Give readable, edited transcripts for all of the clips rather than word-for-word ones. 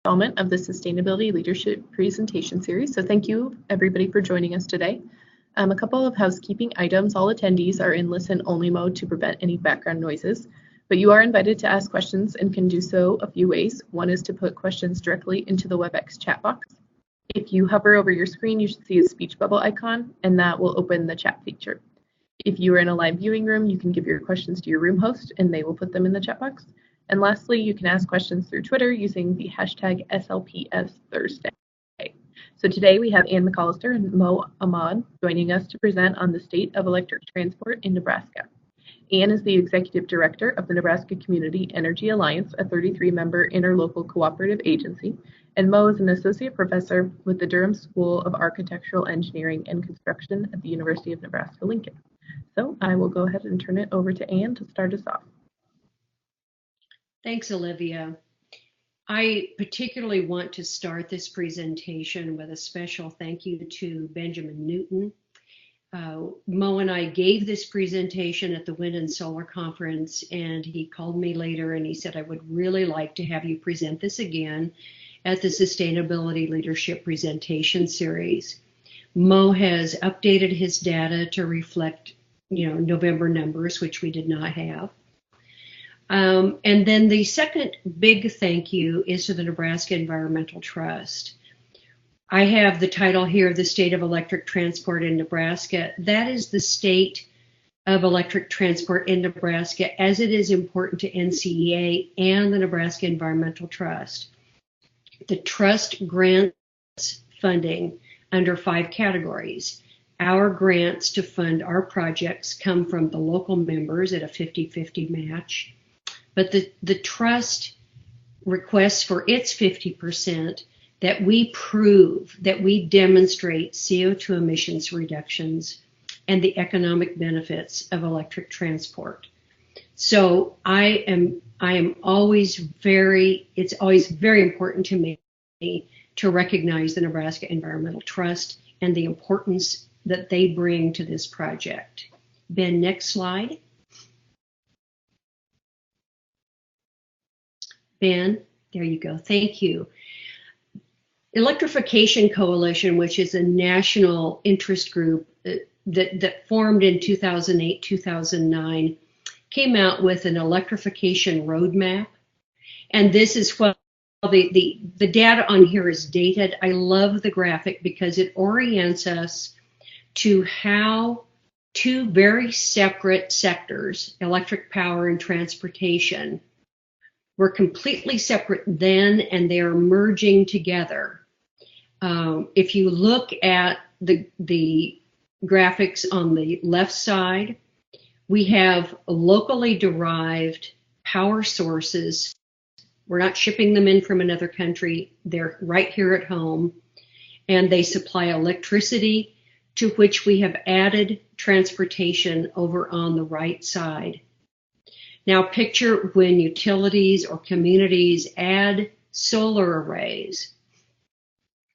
installment of the Sustainability Leadership Presentation Series. So thank you everybody for joining us today. A couple of housekeeping items. All attendees are in listen-only mode to prevent any background noises, but you are invited to ask questions and can do so a few ways. One is to put questions directly into the WebEx chat box. If you hover over your screen, you should see a speech bubble icon, and that will open the chat feature. If you are in a live viewing room, you can give your questions to your room host, and they will put them in the chat box. And lastly, you can ask questions through Twitter using the hashtag SLPSThursday. So today we have Ann McCollister and Mo Ahmad joining us to present on the state of electric transport in Nebraska. Ann is the Executive Director of the Nebraska Community Energy Alliance, a 33-member interlocal cooperative agency, and Mo is an Associate Professor with the Durham School of Architectural Engineering and Construction at the University of Nebraska-Lincoln. So I will go ahead and turn it over to Ann to start us off. Thanks, Olivia. I particularly want to start this presentation with a special thank you to Benjamin Newton. Mo and I gave this presentation at the Wind and Solar Conference, and he called me later and he said, I would really like to have you present this again at the Sustainability Leadership Presentation Series. Mo has updated his data to reflect, November numbers, which we did not have. And then the second big thank you is to the Nebraska Environmental Trust. I have the title here, The State of Electric Transport in Nebraska. That is the state of electric transport in Nebraska as it is important to NCEA and the Nebraska Environmental Trust. The trust grants funding under 5 categories. Our grants to fund our projects come from the local members at a 50-50 match. But the trust requests for its 50% that we prove, that we demonstrate CO2 emissions reductions and the economic benefits of electric transport. So it's always very important to me to recognize the Nebraska Environmental Trust and the importance that they bring to this project. Ben, next slide. Ben, there you go. Thank you. Electrification Coalition, which is a national interest group that formed in 2008, 2009, came out with an electrification roadmap. And this is what the data on here is dated. I love the graphic because it orients us to how 2 very separate sectors, electric power and transportation, were completely separate then, and they are merging together. If you look at the graphics on the left side, we have locally derived power sources. We're not shipping them in from another country. They're right here at home, and they supply electricity, to which we have added transportation over on the right side. Now picture when utilities or communities add solar arrays.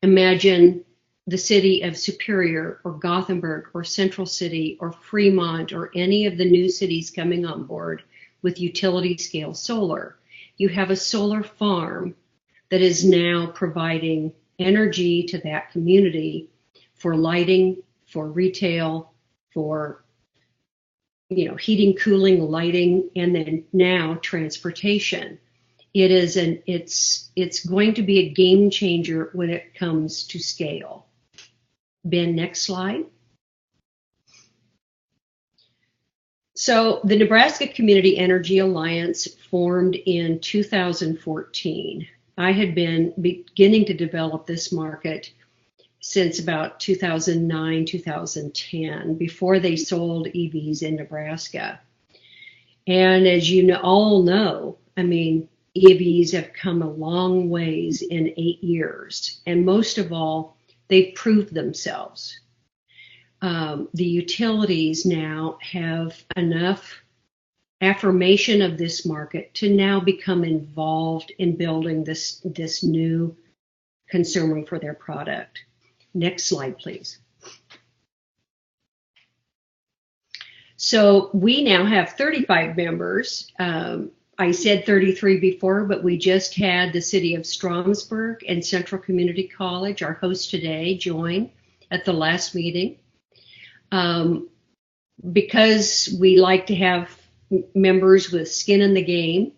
Imagine the city of Superior or Gothenburg or Central City or Fremont or any of the new cities coming on board with utility scale solar. You have a solar farm that is now providing energy to that community for lighting, for retail, for heating, cooling, lighting, and then now transportation. It's going to be a game changer when it comes to scale. Ben, next slide. So the Nebraska Community Energy Alliance formed in 2014. I had been beginning to develop this market since about 2009, 2010, before they sold EVs in Nebraska. And as you all know, EVs have come a long ways in 8 years. And most of all, they've proved themselves. The utilities now have enough affirmation of this market to now become involved in building this new consumer for their product. Next slide, please. So we now have 35 members I said 33 before, but we just had the city of Stromsburg and Central Community College, our host today, join at the last meeting. Because we like to have members with skin in the game,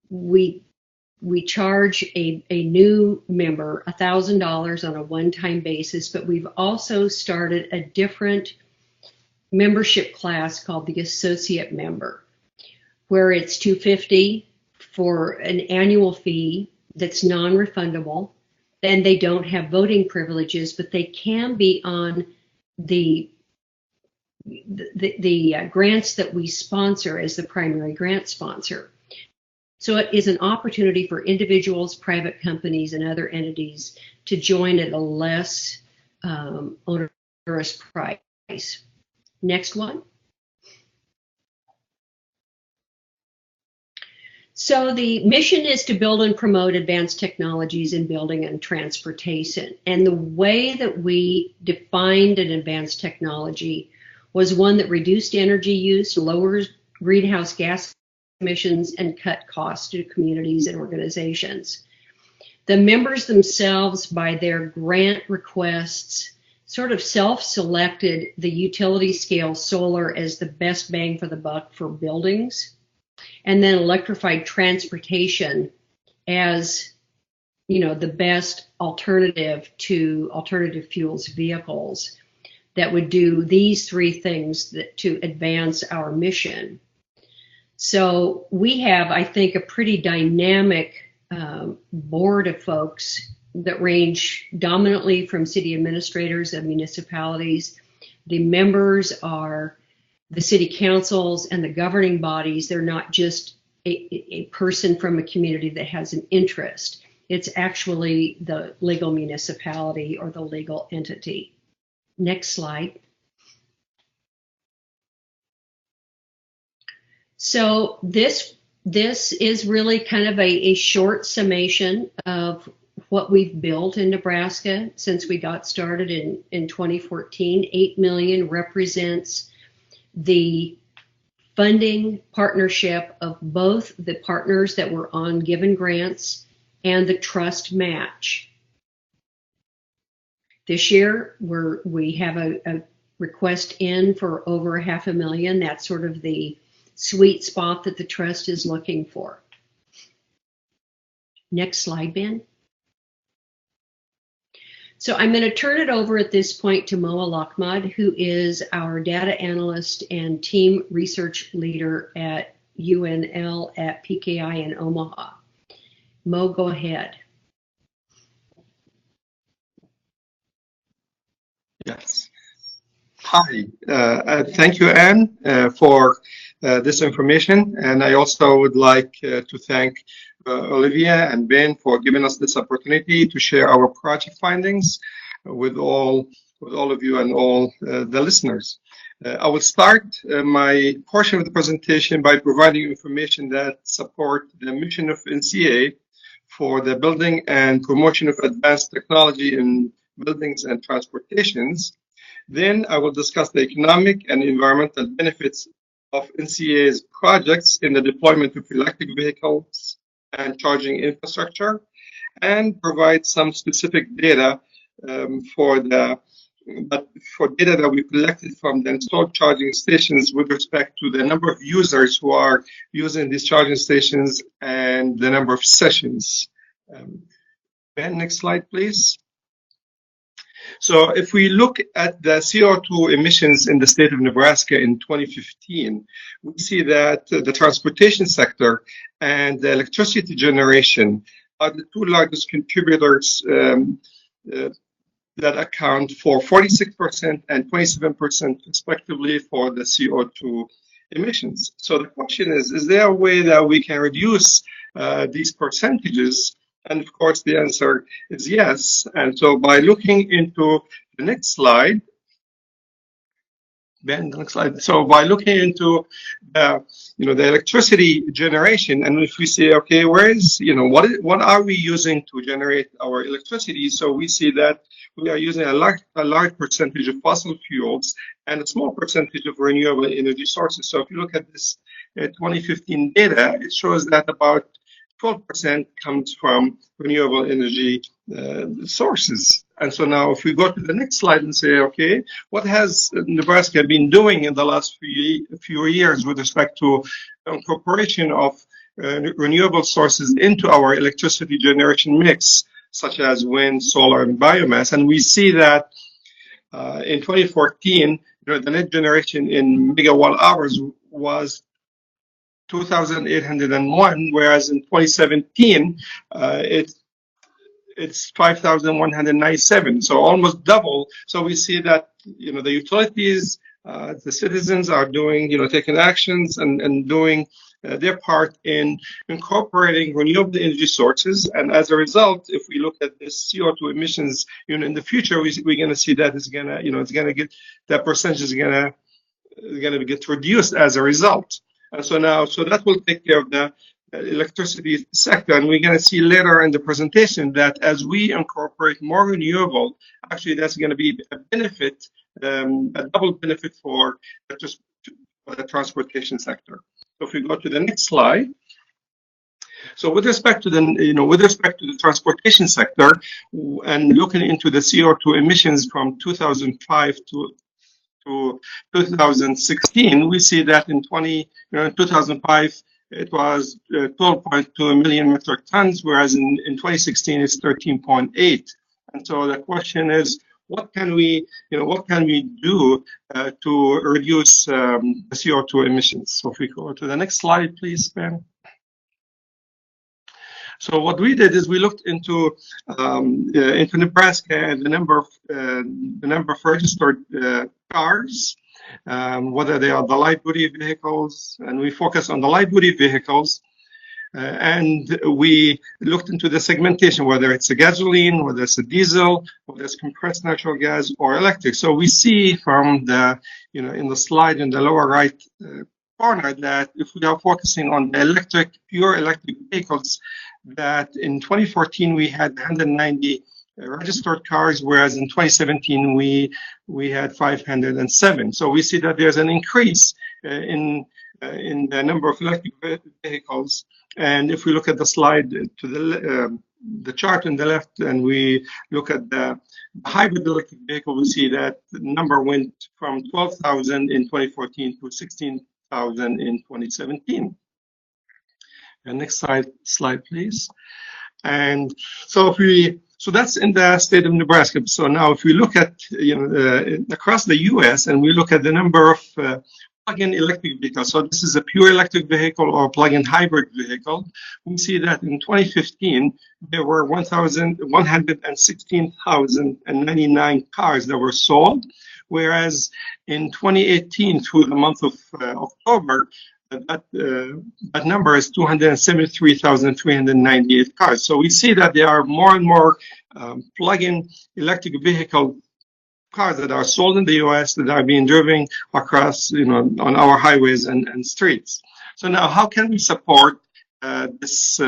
we charge a new member $1,000 on a one-time basis, but we've also started a different membership class called the associate member, where it's $250 for an annual fee that's non-refundable. Then they don't have voting privileges, but they can be on the grants that we sponsor as the primary grant sponsor. So it is an opportunity for individuals, private companies, and other entities to join at a less onerous price. Next one. So the mission is to build and promote advanced technologies in building and transportation. And the way that we defined an advanced technology was one that reduced energy use, lowers greenhouse gas emissions, and cut costs to communities and organizations. The members themselves, by their grant requests, sort of self-selected the utility scale solar as the best bang for the buck for buildings, and then electrified transportation as, the best alternative to alternative fuels vehicles that would do these three things to advance our mission. So we have, I think, a pretty dynamic board of folks that range dominantly from city administrators and municipalities. The members are the city councils and the governing bodies. They're not just a person from a community that has an interest. It's actually the legal municipality or the legal entity. Next slide. So this is really kind of a short summation of what we've built in Nebraska since we got started in 2014. $8 million represents the funding partnership of both the partners that were on given grants and the trust match. This year, we have a request in for over $500,000. That's sort of the sweet spot that the trust is looking for. Next slide, Ben. So I'm going to turn it over at this point to Mo Alahmad, who is our data analyst and team research leader at UNL at PKI in Omaha. Mo, go ahead. Yes. Hi. Thank you, Anne, for this information. And I also would like to thank Olivia and Ben for giving us this opportunity to share our project findings with all of you and all the listeners. I will start my portion of the presentation by providing information that support the mission of NCEA for the building and promotion of advanced technology in buildings and transportations. Then I will discuss the economic and environmental benefits of NCEA's projects in the deployment of electric vehicles and charging infrastructure, and provide some specific data for data that we collected from the installed charging stations with respect to the number of users who are using these charging stations and the number of sessions. Ben, next slide, please. So if we look at the CO2 emissions in the state of Nebraska in 2015, we see that the transportation sector and the electricity generation are the two largest contributors that account for 46% and 27% respectively for the CO2 emissions. So the question is there a way that we can reduce these percentages? And of course, the answer is yes. And so by looking into the next slide, Ben, the next slide. So by looking into the electricity generation, and if we say, okay, where is, what are we using to generate our electricity? So we see that we are using a large percentage of fossil fuels and a small percentage of renewable energy sources. So if you look at this 2015 data, it shows that about 12% comes from renewable energy sources. And so now if we go to the next slide and say, okay, what has Nebraska been doing in the last few years with respect to incorporation of renewable sources into our electricity generation mix, such as wind, solar, and biomass? And we see that in 2014, the net generation in megawatt hours was 2,801, whereas in 2017, it's 5,197, so almost double. So we see that the utilities, the citizens are doing, taking actions and doing their part in incorporating renewable energy sources. And as a result, if we look at this CO2 emissions, in the future, we're going to see that it's going to get, that percentage is going to get reduced as a result. And so that will take care of the electricity sector. And we're going to see later in the presentation that as we incorporate more renewable, actually that's going to be a benefit, a double benefit for the transportation sector. So if we go to the next slide. So with respect to the transportation sector and looking into the CO2 emissions from 2005 to 2016, we see that in 2005, it was 12.2 million metric tons, whereas in 2016, it's 13.8. And so the question is, what can we do to reduce the CO2 emissions? So if we go to the next slide, please, Ben. So what we did is we looked into Nebraska and the number of registered cars, whether they are the light duty vehicles, and we focus on the light duty vehicles. And we looked into the segmentation, whether it's a gasoline, whether it's a diesel, whether it's compressed natural gas or electric. So we see from the, in the slide in the lower right corner that if we are focusing on the pure electric vehicles, that in 2014 we had 190 registered cars, whereas in 2017 we had 507. So we see that there's an increase in the number of electric vehicles. And if we look at the slide to the chart on the left, and we look at the hybrid electric vehicle, we see that the number went from 12,000 in 2014 to 16,000 in 2017. And next slide, please. And so so that's in the state of Nebraska. So now if we look at across the U.S. and we look at the number of plug-in electric vehicles, so this is a pure electric vehicle or plug-in hybrid vehicle, we see that in 2015 there were 116,099 cars that were sold, whereas in 2018 through the month of October, that number is 273,398 cars. So we see that there are more and more plug-in electric vehicle cars that are sold in the U.S. that are being driven across, on our highways and streets. So now, how can we support this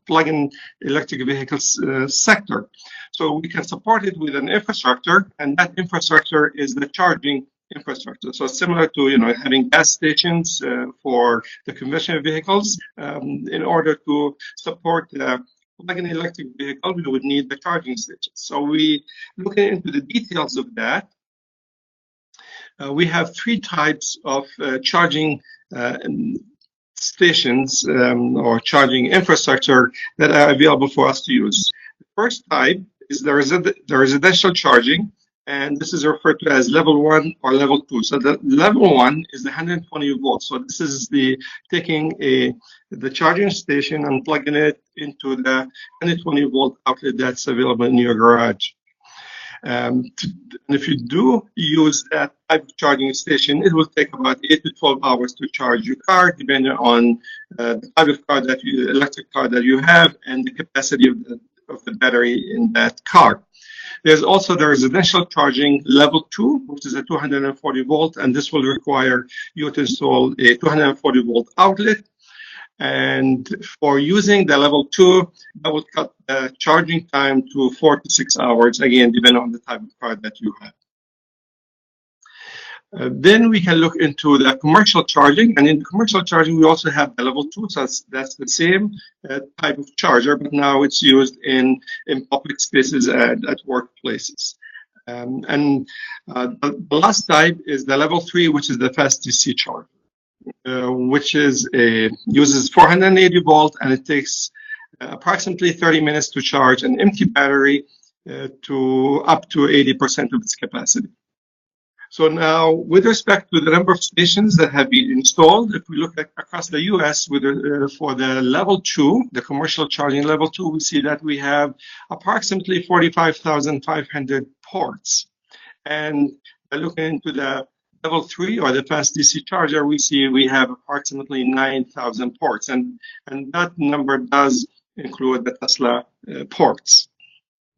plug-in electric vehicles sector? So we can support it with an infrastructure, and that infrastructure is the charging infrastructure. So similar to having gas stations for the conventional vehicles, in order to support plug-in electric vehicle, we would need the charging stations. So we looking into the details of that. We have three types of charging stations or charging infrastructure that are available for us to use. The first type is the residential charging, and this is referred to as level 1 or level 2. So the level 1 is the 120 volts. So this is taking the charging station and plugging it into the 120 volt outlet that's available in your garage. And if you do use that type of charging station, it will take about 8 to 12 hours to charge your car, depending on the type of car electric car that you have and the capacity of the battery in that car. There's also the residential charging level 2, which is a 240 volt, and this will require you to install a 240 volt outlet. And for using the level 2, that will cut the charging time to 4 to 6 hours, again, depending on the type of car that you have. Then we can look into the commercial charging, and in commercial charging we also have the level 2, so that's the same type of charger, but now it's used in public spaces and at workplaces. The last type is the level 3, which is the fast DC charger, which is uses 480 volt, and it takes approximately 30 minutes to charge an empty battery to up to 80% of its capacity. So now, with respect to the number of stations that have been installed, if we look at across the U.S. For the level 2, the commercial charging level 2, we see that we have approximately 45,500 ports. And looking into the level 3 or the fast DC charger, we see we have approximately 9,000 ports, and that number does include the Tesla ports.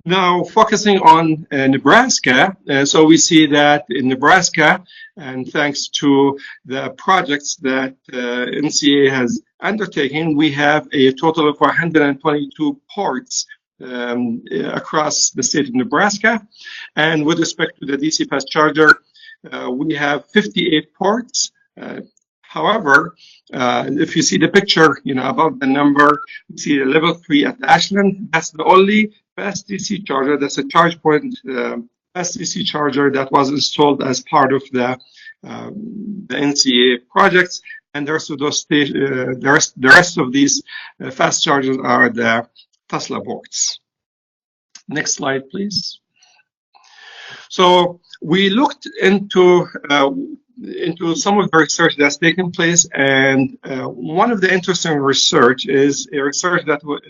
Now, focusing on Nebraska, so we see that in Nebraska, and thanks to the projects that NCEA has undertaken, we have a total of 122 ports across the state of Nebraska. And with respect to the DC fast charger, we have 58 ports. However, if you see the picture, above the number, you see the level 3 at Ashland. That's the only fast DC charger. That's a charge point fast DC charger that was installed as part of the NCEA projects. And the rest of those the rest of these fast chargers are the Tesla ports. Next slide, please. So we looked into some of the research that's taken place, and one of the interesting research is a research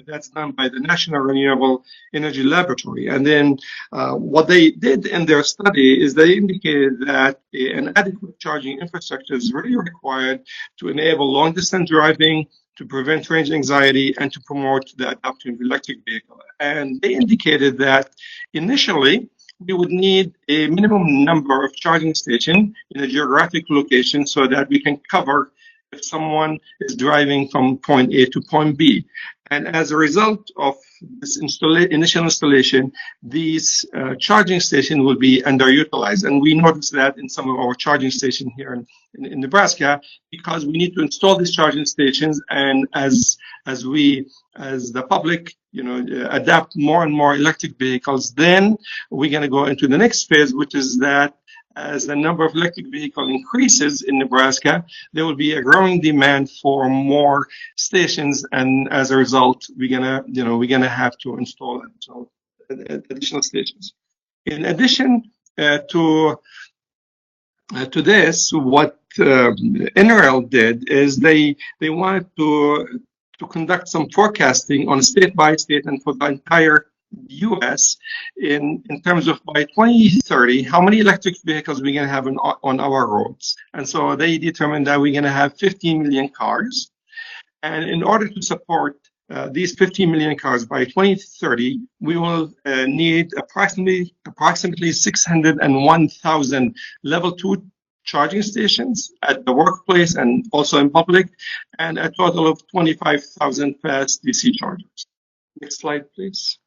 that's done by the National Renewable Energy Laboratory. And then what they did in their study is they indicated that an adequate charging infrastructure is really required to enable long-distance driving, to prevent range anxiety, and to promote the adoption of electric vehicle. And they indicated that initially, we would need a minimum number of charging stations in a geographic location so that we can cover if someone is driving from point A to point B. And as a result of this initial installation, these charging stations will be underutilized. And we noticed that in some of our charging stations here in Nebraska, because we need to install these charging stations. And as the public, adapt more and more electric vehicles, then we're going to go into the next phase, which is that as the number of electric vehicles increases in Nebraska, there will be a growing demand for more stations, and as a result, we're gonna have to install additional stations. In addition to this, what NREL did is they wanted to conduct some forecasting on state by state and for the entire U.S. in terms of by 2030, how many electric vehicles we're going to have on our roads. And so they determined that we're going to have 15 million cars. And in order to support these 15 million cars by 2030, we will need approximately 601,000 level 2 charging stations at the workplace and also in public, and a total of 25,000 fast DC chargers. Next slide, please.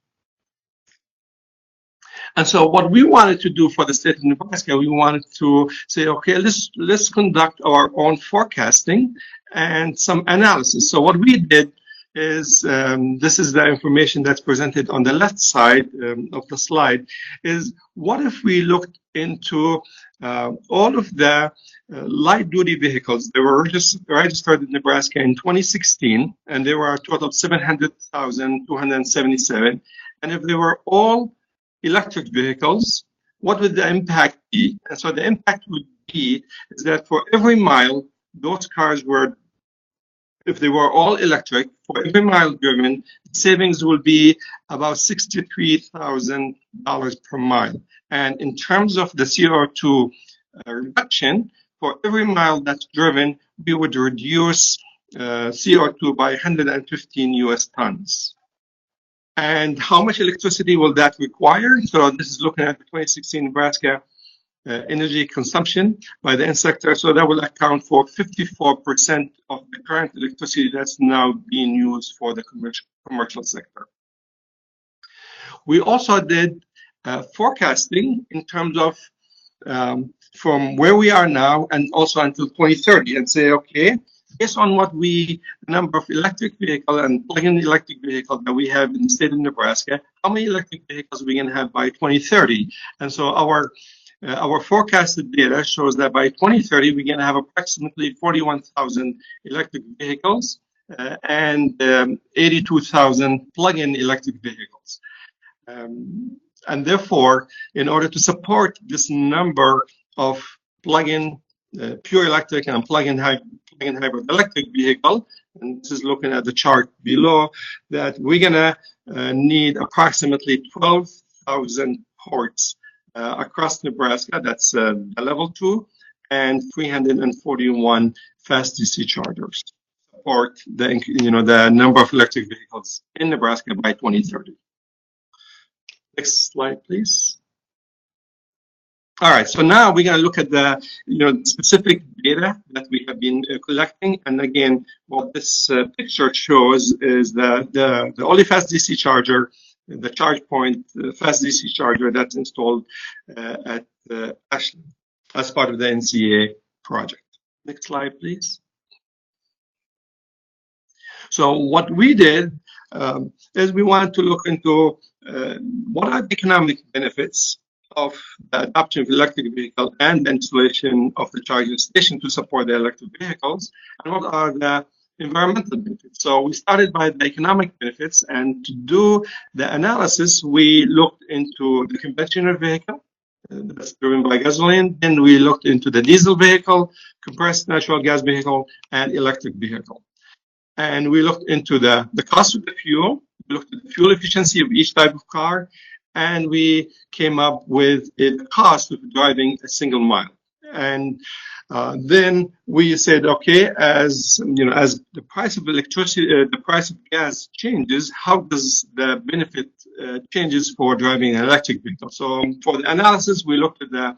And so what we wanted to do for the state of Nebraska, we wanted to say, okay, let's conduct our own forecasting and some analysis. So what we did is, this is the information that's presented on the left side of the slide, is what if we looked into all of the light-duty vehicles that were registered in Nebraska in 2016, and there were a total of 700,277, and if they were all electric vehicles, what would the impact be? And so the impact would be is that for every mile those cars were, if they were all electric, for every mile driven, savings will be about $63,000 per mile. And in terms of the CO2 reduction, for every mile that's driven, we would reduce CO2 by 115 US tons. And how much electricity will that require? So this is looking at the 2016 Nebraska energy consumption by the end sector. So that will account for 54% of the current electricity that's now being used for the commercial sector. We also did forecasting in terms of from where we are now and also until 2030, and say, okay, based on what the number of electric vehicle and plug-in electric vehicles that we have in the state of Nebraska, how many electric vehicles we can have by 2030? And so our forecasted data shows that by 2030 we're going to have approximately 41,000 electric vehicles and 82,000 plug-in electric vehicles. And therefore, in order to support this number of plug-in pure electric and plug-in hybrid electric vehicle, and this is looking at the chart below, that we're gonna need approximately 12,000 ports across Nebraska. That's the level 2, and 341 fast DC chargers to support the number of electric vehicles in Nebraska by 2030. Next slide, please. All right, so now we're going to look at the specific data that we have been collecting. And again, what this picture shows is the only fast DC charger, the charge point fast DC charger that's installed at Ashland as part of the NCEA project. Next slide, please. So what we did is we wanted to look into what are the economic benefits of the adoption of electric vehicle and the installation of the charging station to support the electric vehicles, and what are the environmental benefits. So we started by the economic benefits, and to do the analysis, we looked into the conventional vehicle that's driven by gasoline. Then we looked into the diesel vehicle, compressed natural gas vehicle, and electric vehicle. And we looked into the cost of the fuel. We looked at the fuel efficiency of each type of car, and we came up with the cost of driving a single mile. And then we said, okay, as the price of electricity, the price of gas changes, how does the benefit changes for driving an electric vehicle? So for the analysis, we looked at the,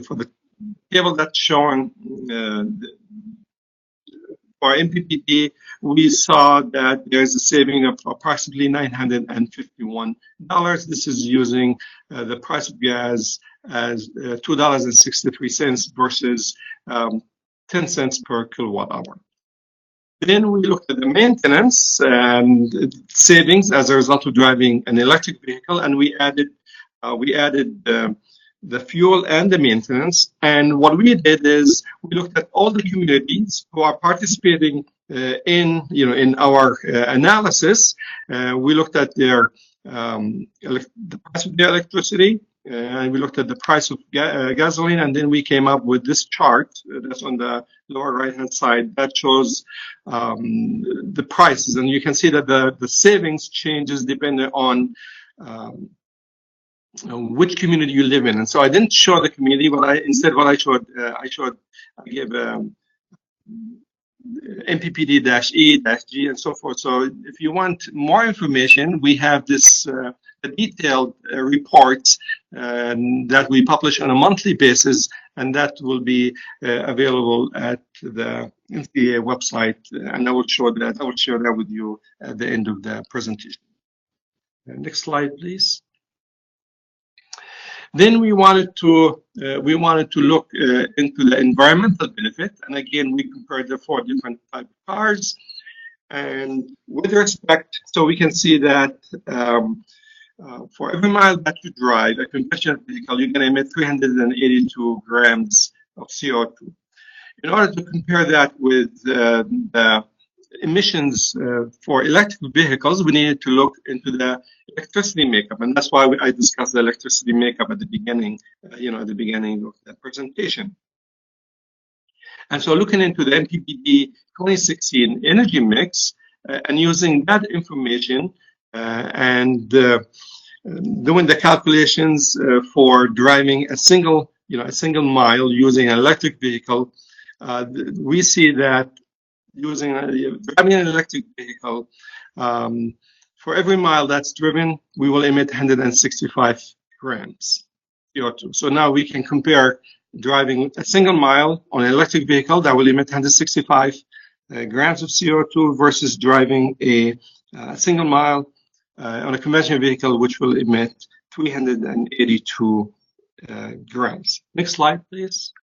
for the table that's showing for MPPT, we saw that there's a saving of approximately $951. This is using the price of gas as $2.63 versus 10 cents per kilowatt hour. Then we looked at the maintenance and savings as a result of driving an electric vehicle, and we added the fuel and the maintenance. And what we did is we looked at all the communities who are participating in our analysis. We looked at the price of their electricity, and we looked at the price of gasoline, and then we came up with this chart that's on the lower right-hand side that shows the prices, and you can see that the savings changes depending on which community you live in. And so I didn't show the community, but instead what I gave MPPD-E-G and so forth. So if you want more information, we have this detailed report that we publish on a monthly basis, and that will be available at the NCEA website, and I will share that with you at the end of the presentation. Next slide, please. Then we wanted to look into the environmental benefit, and again we compared the 4 different types of cars, and with respect, so we can see that for every mile that you drive a conventional vehicle, you're going to emit 382 grams of CO2. In order to compare that with the emissions for electric vehicles, we needed to look into the electricity makeup, and that's why I discussed the electricity makeup at the beginning, at the beginning of the presentation. And so, looking into the MPPD 2016 energy mix and using that information and doing the calculations for driving a single mile using an electric vehicle, we see that driving an electric vehicle for every mile that's driven, we will emit 165 grams CO2. So now we can compare driving a single mile on an electric vehicle that will emit 165 grams of CO2 versus driving a single mile on a conventional vehicle, which will emit 382 grams. Next slide, please.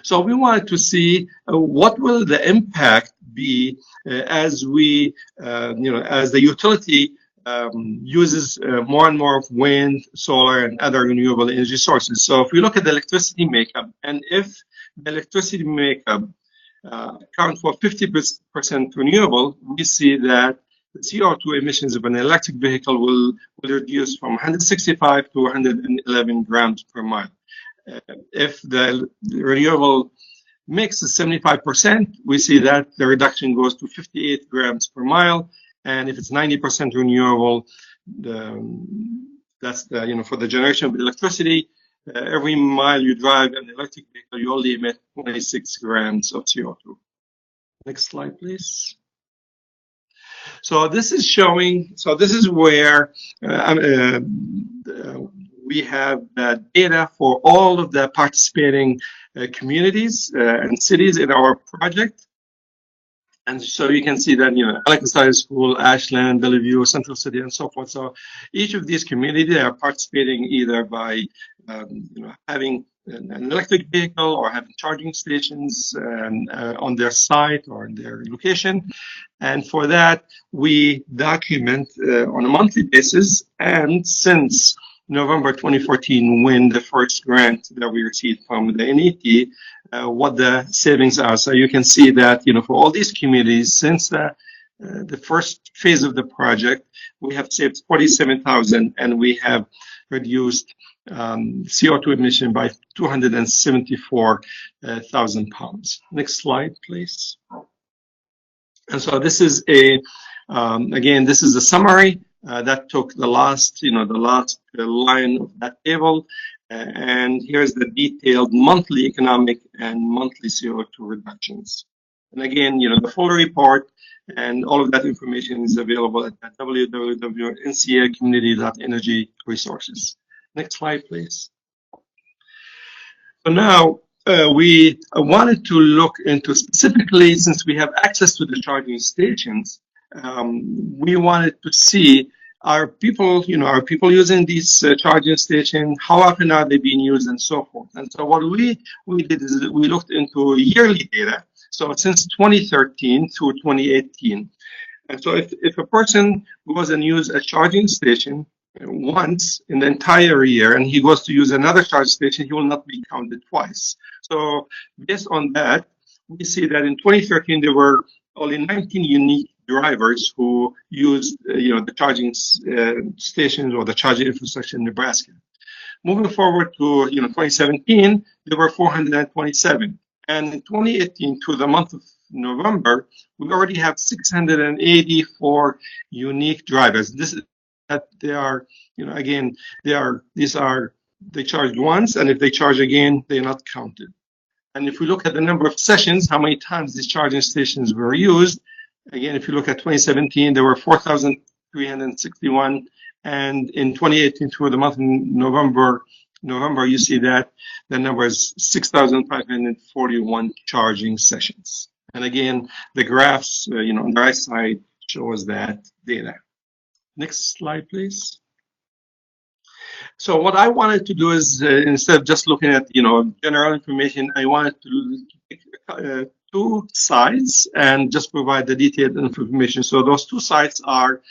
So we wanted to see what will the impact be as we, as the utility uses more and more of wind, solar, and other renewable energy sources. So if we look at the electricity makeup, and if the electricity makeup accounts for 50% renewable, we see that the CO2 emissions of an electric vehicle will reduce from 165 to 111 grams per mile. If the renewable mix is 75%, we see that the reduction goes to 58 grams per mile. And if it's 90% renewable, that's for the generation of electricity, every mile you drive an electric vehicle, you only emit 26 grams of CO2. Next slide, please. So this is showing, so this is where we have data for all of the participating communities and cities in our project. And so you can see that, Alahmad School, Ashland, Bellevue, Central City, and so forth. So each of these communities are participating either by, having an electric vehicle or having charging stations on their site or in their location. And for that, we document on a monthly basis. And since November 2014, when the first grant that we received from the NET, what the savings are. So you can see that, for all these communities, since the first phase of the project, we have saved 47,000, and we have reduced CO2 emission by 274,000 pounds. Next slide, please. And so this is again, this is a summary that took the last line of that table. And here's the detailed monthly economic and monthly CO2 reductions. And again, the full report and all of that information is available at www.ncea.community.energy resources. Next slide, please. So now we wanted to look into specifically, since we have access to the charging stations, we wanted to see are people using these charging stations? How often are they being used, and so forth? And so what we did is we looked into yearly data. So since 2013 through 2018. And so if a person goes and uses a charging station once in the entire year, and he goes to use another charging station, he will not be counted twice. So based on that, we see that in 2013 there were only 19 unique drivers who used the charging stations or the charging infrastructure in Nebraska. Moving forward to 2017, there were 427, and in 2018 to the month of November, we already have 684 unique drivers. This is that they are they charge once, and if they charge again, they're not counted. And if we look at the number of sessions, how many times these charging stations were used, again, if you look at 2017, there were 4,361, and in 2018, through the month of November, you see that the number is 6,541 charging sessions. And again, the graphs, on the right side shows that data. Next slide, please. So what I wanted to do is, instead of just looking at, general information, I wanted to pick two sites and just provide the detailed information. So those two sites are,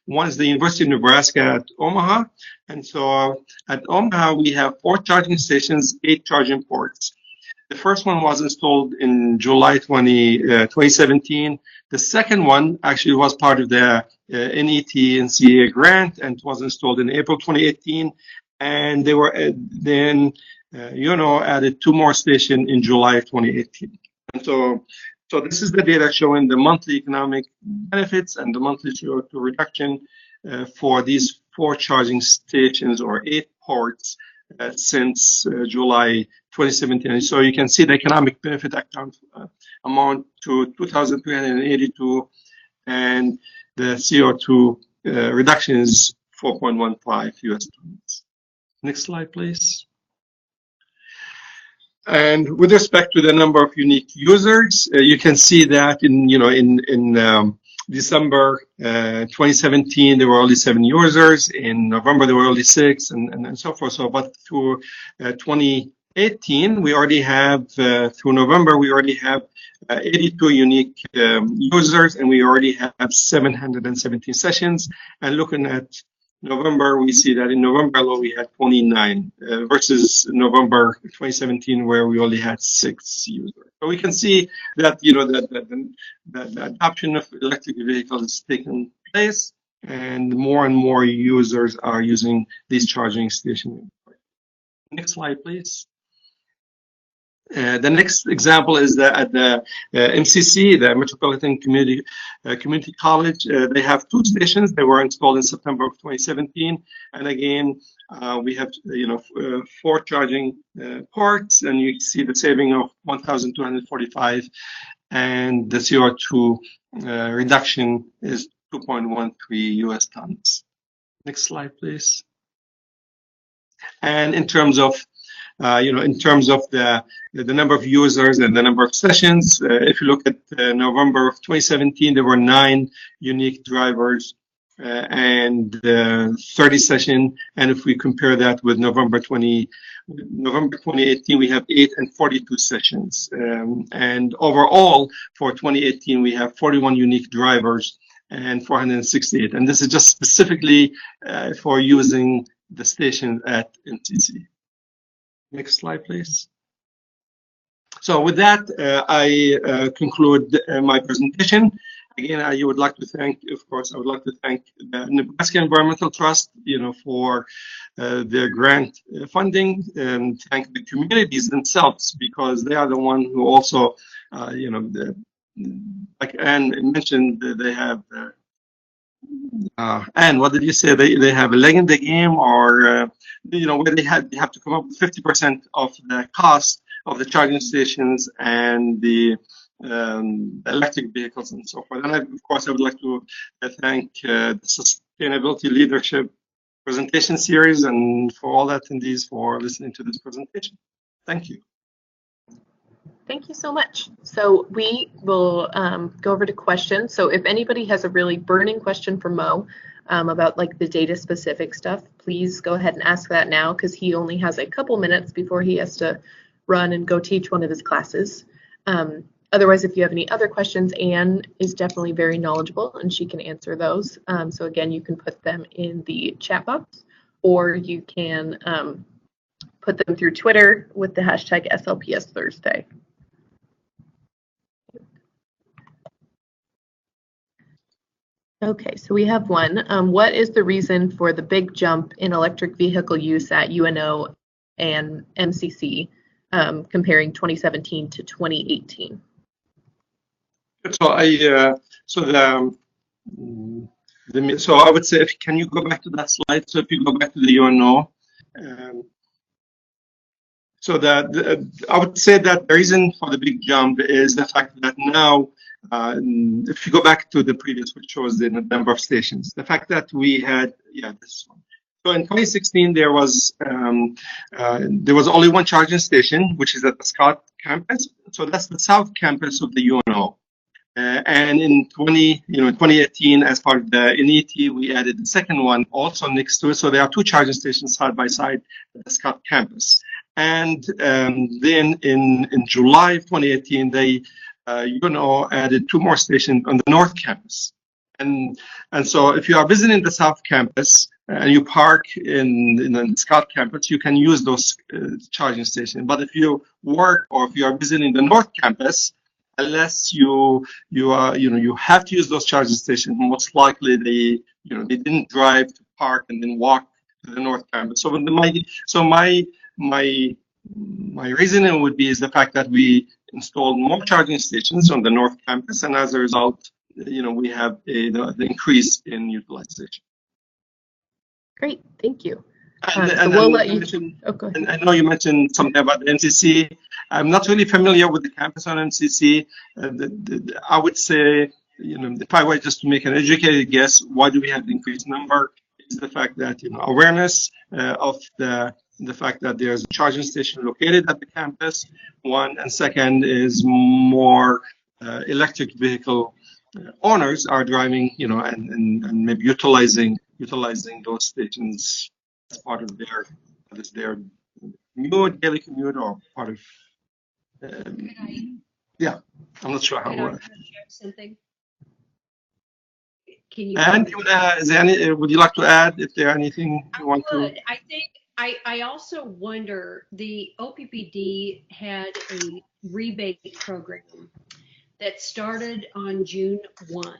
one is the University of Nebraska at Omaha. And so at Omaha, we have 4 charging stations, 8 charging ports. The first one was installed in July 2017. The second one actually was part of the NCEA grant and was installed in April 2018. And they were then, added 2 more stations in July of 2018. And so this is the data showing the monthly economic benefits and the monthly CO2 reduction for these 4 charging stations or 8 ports since July 2017. So you can see the economic benefit account amount to 2,382, and the CO2 reduction is 4.15 US tons. Next slide, please. And with respect to the number of unique users, you can see that in December 2017 there were only 7 users. In November there were only 6, and so forth. So, but through 2018 we already have through November we already have 82 unique users, and we already have 717 sessions. And looking at November, we see that in November alone we had 29 versus November 2017 where we only had 6 users. So we can see that the adoption of electric vehicles is taking place, and more users are using these charging stations. Next slide, please. The next example is at the MCC, the Metropolitan Community College. They have 2 stations. They were installed in September of 2017, and again we have 4 charging ports, and you see the saving of 1,245, and the CO2 reduction is 2.13 US tons. Next slide, please. And in terms of the number of users and the number of sessions, if you look at November of 2017, there were 9 unique drivers and 30 sessions. And if we compare that with November 2018, we have 8 and 42 sessions. And overall, for 2018, we have 41 unique drivers and 468. And this is just specifically for using the station at NCC. Next slide, please. So with that, I conclude my presentation. Again, I would like to thank the Nebraska Environmental Trust, for their grant funding, and thank the communities themselves, because they are the one who also, like Anne mentioned, they have. And what did you say? They have a leg in the game, or where they have to come up with 50% of the cost of the charging stations and the electric vehicles and so forth. And of course, I would like to thank the Sustainability Leadership presentation series, and for all the attendees for listening to this presentation. Thank you. Thank you so much. So we will go over to questions. So if anybody has a really burning question for Mo about like the data specific stuff, please go ahead and ask that now, because he only has a couple minutes before he has to run and go teach one of his classes. Otherwise, if you have any other questions, Anne is definitely very knowledgeable and she can answer those. So again, you can put them in the chat box, or you can put them through Twitter with the hashtag SLPS Thursday. Okay, so we have one. What is the reason for the big jump in electric vehicle use at UNO and MCC comparing 2017 to 2018? So I would say, can you go back to that slide? So if you go back to the UNO, I would say that the reason for the big jump is the fact that now, if you go back to the previous, which shows the number of stations, the fact that we had, this one. So in 2016, there was only one charging station, which is at the Scott campus. So that's the South campus of the UNO. And in 2018, as part of the NET, we added the second one also next to it. So there are 2 charging stations side by side at the Scott campus. And then in July of 2018, they UNO added 2 more stations on the North campus. And so if you are visiting the South campus and you park in the Scott campus, you can use those charging stations. But if you work or if you are visiting the North campus, unless you have to use those charging stations, most likely they didn't drive to park and then walk to the North campus. So my reasoning would be is the fact that we installed more charging stations on the North campus, and as a result, we have the increase in utilization. Great, thank you. And we'll let you. And I know you mentioned something about the NCC. I'm not really familiar with the campus on NCC. I would say if I were just to make an educated guess, why do we have the increased number? Is the fact that awareness of the fact that there's a charging station located at the campus, one, and second is more electric vehicle owners are driving, and maybe utilizing those stations as part of their daily commute or part of. Yeah, I'm not sure how. Can I check something? Can you? And is there any? Would you like to add if there anything you want to? I think I also wonder, the OPPD had a rebate program that started on June 1,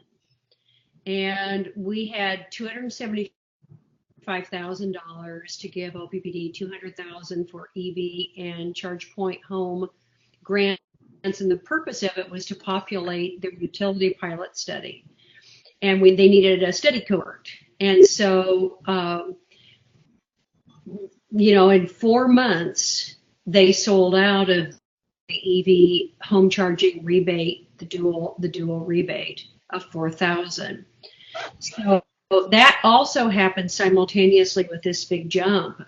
and we had $275,000 to give OPPD, $200,000 for EV and ChargePoint Home grants, and the purpose of it was to populate their utility pilot study, and they needed a study cohort, and so in 4 months they sold out of the EV home charging rebate, the dual rebate of $4,000. So that also happened simultaneously with this big jump.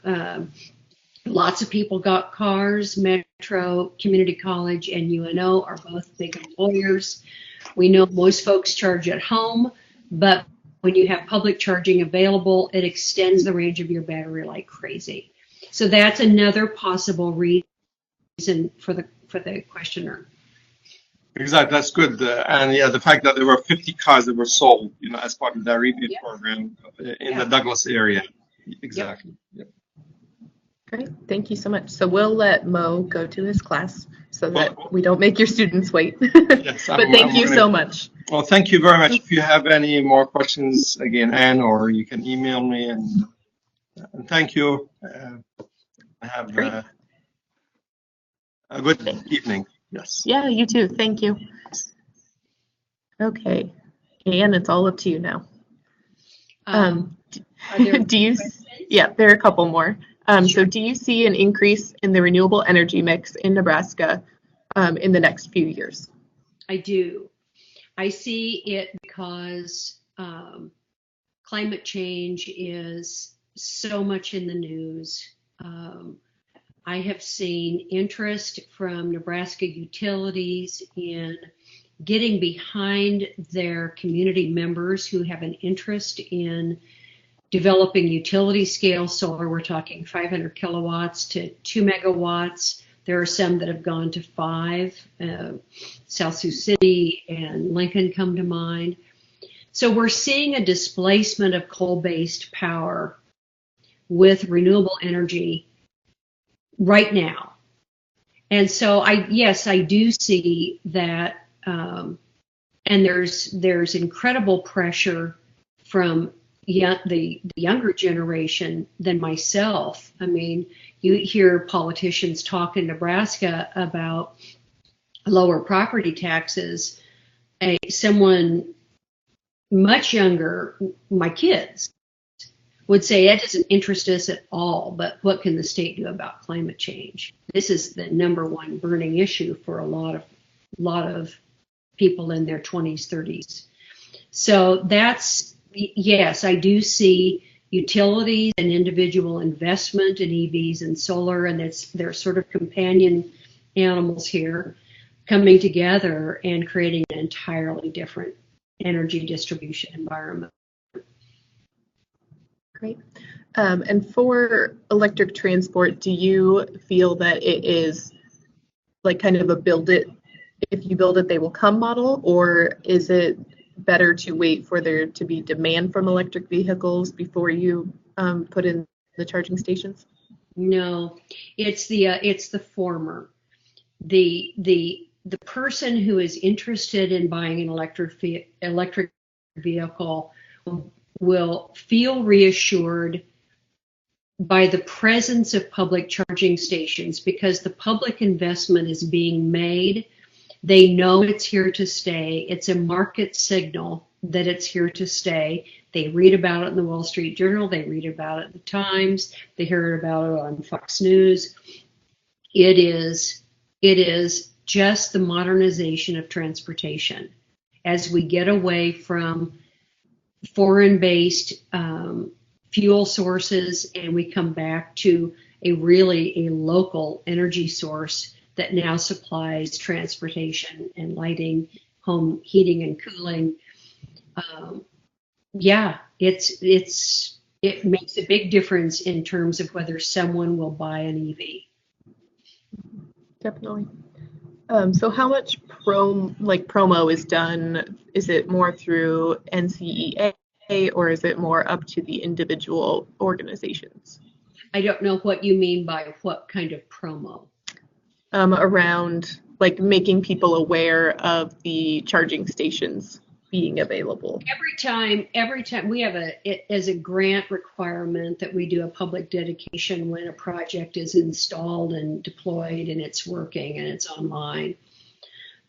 Lots of people got cars. Metro Community College and UNO are both big employers. We know most folks charge at home, but when you have public charging available, it extends the range of your battery like crazy. So that's another possible reason for the questioner. Exactly, that's good. And yeah, the fact that there were 50 cars that were sold, as part of that rebate program in the Douglas area. Exactly. Yep. Great, thank you so much. So we'll let Mo go to his class so that we don't make your students wait. Yes, but thank you so much. Well, thank you very much. If you have any more questions, again, Anne, or you can email me. And thank you. Have a good evening. Yes. Yeah, you too. Thank you. Okay, Anne, it's all up to you now. Are there questions? Yeah, there are a couple more. Sure. So do you see an increase in the renewable energy mix in Nebraska in the next few years? I do. I see it because climate change is so much in the news. I have seen interest from Nebraska utilities in getting behind their community members who have an interest in developing utility scale solar. We're talking 500 kilowatts to 2 megawatts. There are some that have gone to 5. South Sioux City and Lincoln come to mind. So we're seeing a displacement of coal-based power with renewable energy right now. And so I do see that, and there's incredible pressure from the younger generation than myself. I mean, you hear politicians talk in Nebraska about lower property taxes. Someone much younger, my kids, would say that doesn't interest us at all, but what can the state do about climate change? This is the number one burning issue for a lot of people in their 20s, 30s. So that's, yes, I do see utilities and individual investment in EVs and solar, and they're sort of companion animals here coming together and creating an entirely different energy distribution environment. Great. And for electric transport, do you feel that it is like kind of a build it, if you build it, they will come model, or is it better to wait for there to be demand from electric vehicles before you put in the charging stations? No, it's the former. The person who is interested in buying an electric vehicle will feel reassured by the presence of public charging stations, because the public investment is being made. They know it's here to stay. It's a market signal that it's here to stay. They read about it in the Wall Street Journal. They read about it in the Times. They hear about it on Fox News. It is just the modernization of transportation. as we get away from foreign-based fuel sources and we come back to a local energy source that now supplies transportation and lighting, home heating and cooling. It makes a big difference in terms of whether someone will buy an EV. Definitely. So how much promo is done? Is it more through NCEA or is it more up to the individual organizations? I don't know what you mean by what kind of promo. Around like making people aware of the charging stations being available. Every time we have it as a grant requirement that we do a public dedication when a project is installed and deployed and it's working and it's online.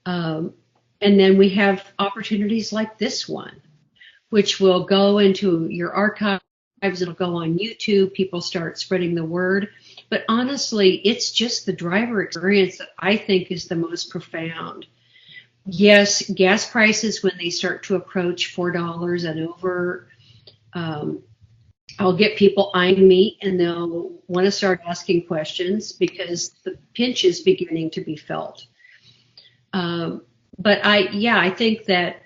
And then we have opportunities like this one, which will go into your archives. It'll go on YouTube. People start spreading the word. But honestly, it's just the driver experience that I think is the most profound. Yes, gas prices, when they start to approach $4 and over, I'll get people eyeing me and they'll want to start asking questions because the pinch is beginning to be felt. But I think that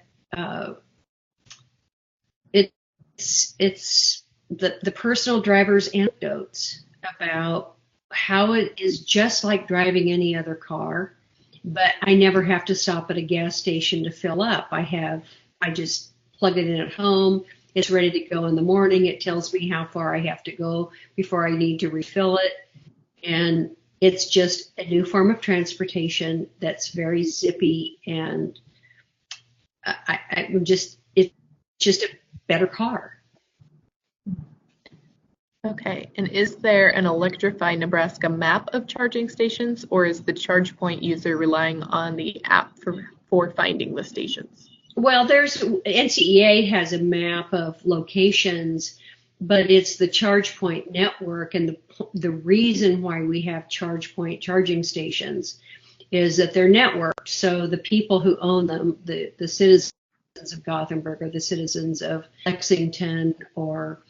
it's the personal driver's anecdotes about how it is just like driving any other car, but I never have to stop at a gas station to fill up. I just plug it in at home. It's ready to go in the morning. It tells me how far I have to go before I need to refill it. And it's just a new form of transportation that's very zippy, and it's just a better car. Okay, and is there an Electrify Nebraska map of charging stations, or is the ChargePoint user relying on the app for finding the stations? Well, NCEA has a map of locations, but it's the ChargePoint network, and the reason why we have ChargePoint charging stations is that they're networked. So the people who own them, the citizens of Gothenburg or the citizens of Lexington or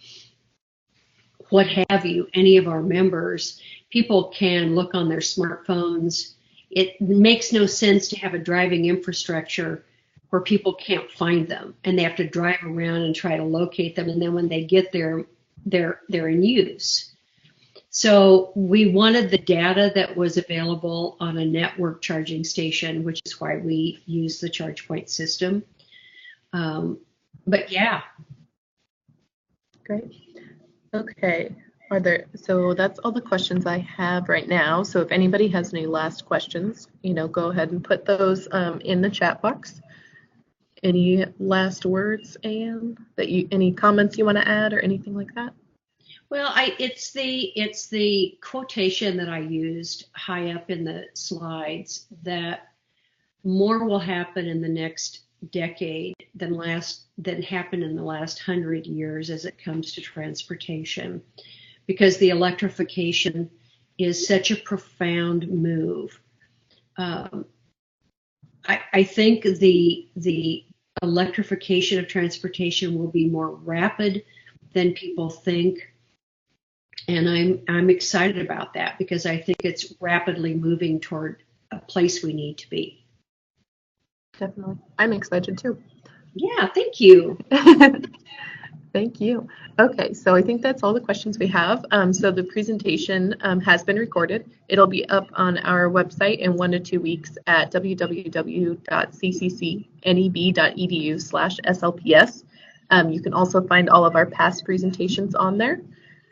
what have you, any of our members, people can look on their smartphones. It makes no sense to have a driving infrastructure where people can't find them and they have to drive around and try to locate them. And then when they get there, they're in use. So we wanted the data that was available on a network charging station, which is why we use the ChargePoint system. But yeah. Great. Okay. So that's all the questions I have right now. So if anybody has any last questions, go ahead and put those in the chat box. Any last words, Anne? Any comments you want to add or anything like that? Well, it's the quotation that I used high up in the slides, that more will happen in the next decade than happened in the last 100 years as it comes to transportation, because the electrification is such a profound move. I think the electrification of transportation will be more rapid than people think, and I'm excited about that because I think it's rapidly moving toward a place we need to be. Definitely. I'm excited too. Yeah, thank you. Thank you. Okay, so I think that's all the questions we have. So the presentation has been recorded. It'll be up on our website in 1 to 2 weeks at www.cccneb.edu/SLPS. You can also find all of our past presentations on there.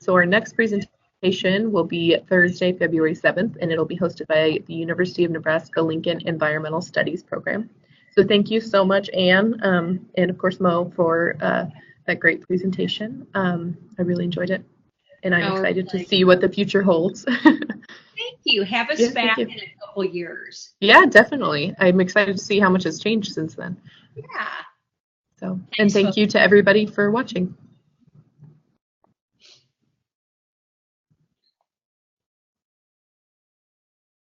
So our next presentation will be Thursday, February 7th, and it'll be hosted by the University of Nebraska-Lincoln Environmental Studies program. So thank you so much, Anne, and of course Mo, for that great presentation. I really enjoyed it, and I'm excited to see what the future holds. Thank you. Have us back in a couple years. Yeah, definitely. I'm excited to see how much has changed since then. Yeah. So, and thank you to everybody for watching.